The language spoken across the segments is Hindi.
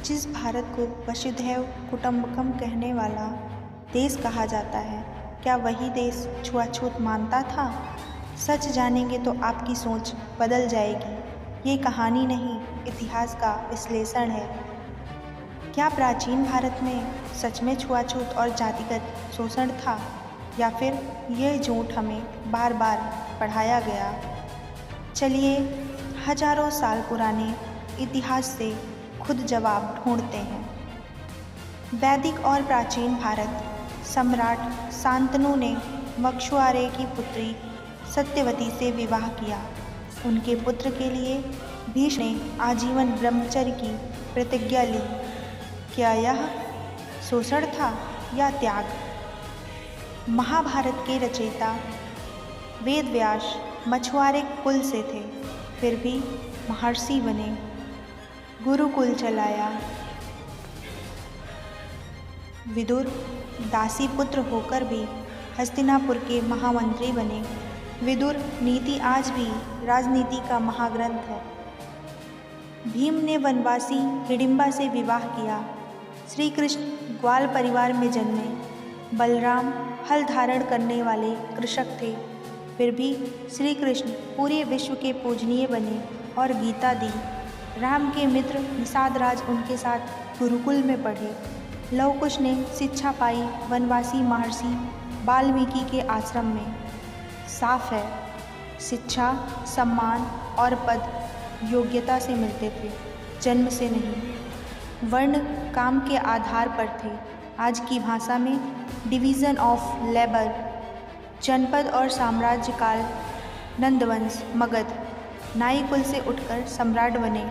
जिस भारत को वसुधैव कुटुम्बकम कहने वाला देश कहा जाता है, क्या वही देश छुआछूत मानता था? सच जानेंगे तो आपकी सोच बदल जाएगी। ये कहानी नहीं, इतिहास का विश्लेषण है। क्या प्राचीन भारत में सच में छुआछूत और जातिगत शोषण था, या फिर यह झूठ हमें बार बार पढ़ाया गया? चलिए हजारों साल पुराने इतिहास से खुद जवाब ढूंढते हैं। वैदिक और प्राचीन भारत। सम्राट शांतनु ने मक्षुआरे की पुत्री सत्यवती से विवाह किया। उनके पुत्र के लिए भीष्म ने आजीवन ब्रह्मचर्य की प्रतिज्ञा ली। क्या यह शोषण था या त्याग? महाभारत के रचयिता वेदव्यास मछुआरे कुल से थे, फिर भी महर्षि बने, गुरुकुल चलाया। विदुर दासी पुत्र होकर भी हस्तिनापुर के महामंत्री बने। विदुर नीति आज भी राजनीति का महाग्रंथ है। भीम ने वनवासी हिडिंबा से विवाह किया। श्री कृष्ण ग्वाल परिवार में जन्मे। बलराम हल धारण करने वाले कृषक थे, फिर भी श्री कृष्ण पूरे विश्व के पूजनीय बने और गीता दी। राम के मित्र निषाद राज उनके साथ गुरुकुल में पढ़े। लव कुश ने शिक्षा पाई वनवासी महर्षि वाल्मीकि के आश्रम में। साफ है, शिक्षा, सम्मान और पद योग्यता से मिलते थे, जन्म से नहीं। वर्ण काम के आधार पर थे। आज की भाषा में डिवीज़न ऑफ लेबर। जनपद और साम्राज्य काल। नंदवंश मगध नाई कुल से उठकर सम्राट बने।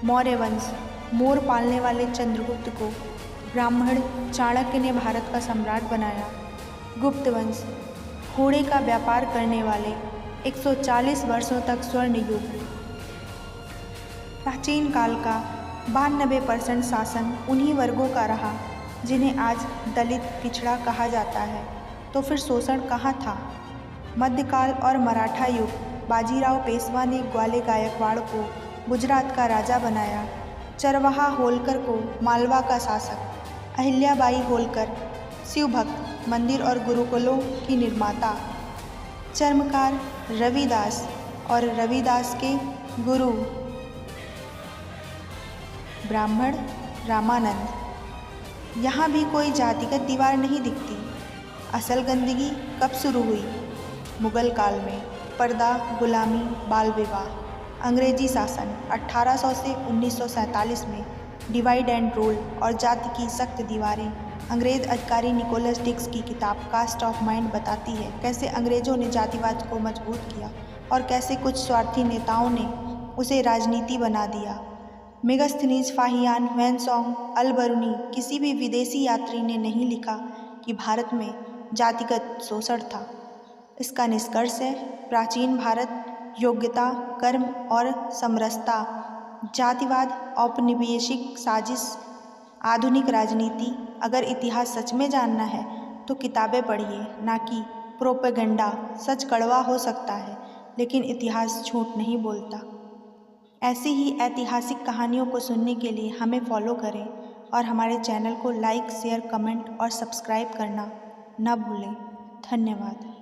मौर्य वंश मोर पालने वाले चंद्रगुप्त को ब्राह्मण चाणक्य ने भारत का सम्राट बनाया। गुप्त वंश घोड़े का व्यापार करने वाले 140 वर्षों तक स्वर्ण युग। प्राचीन काल का 92% शासन उन्हीं वर्गों का रहा जिन्हें आज दलित पिछड़ा कहा जाता है। तो फिर शोषण कहाँ था? मध्यकाल और मराठा युग। बाजीराव पेशवा ने ग्वाले गायकवाड़ को गुजरात का राजा बनाया। चरवाहा होलकर को मालवा का शासक। अहिल्याबाई होलकर शिवभक्त, मंदिर और गुरुकुलों की निर्माता। चर्मकार रविदास और रविदास के गुरु ब्राह्मण रामानंद। यहाँ भी कोई जातिगत दीवार नहीं दिखती। असल गंदगी कब शुरू हुई? मुगल काल में। पर्दा, गुलामी, बाल विवाह। अंग्रेजी शासन 1800 से 1947 में। डिवाइड एंड रूल और जाति की सख्त दीवारें। अंग्रेज अधिकारी निकोलस डिक्स की किताब कास्ट ऑफ माइंड बताती है कैसे अंग्रेजों ने जातिवाद को मजबूत किया और कैसे कुछ स्वार्थी नेताओं ने उसे राजनीति बना दिया। मेगस्थनीज, फाहियान, वैनसोंग, अल-बरूनी, किसी भी विदेशी यात्री ने नहीं लिखा कि भारत में जातिगत शोषण था। इसका निष्कर्ष है, प्राचीन भारत योग्यता, कर्म और समरसता, जातिवाद, औपनिवेशिक साजिश, आधुनिक राजनीति। अगर इतिहास सच में जानना है तो किताबें पढ़िए, ना कि प्रोपेगेंडा। सच कड़वा हो सकता है, लेकिन इतिहास झूठ नहीं बोलता। ऐसी ही ऐतिहासिक कहानियों को सुनने के लिए हमें फॉलो करें और हमारे चैनल को लाइक, शेयर, कमेंट और सब्सक्राइब करना न भूलें। धन्यवाद।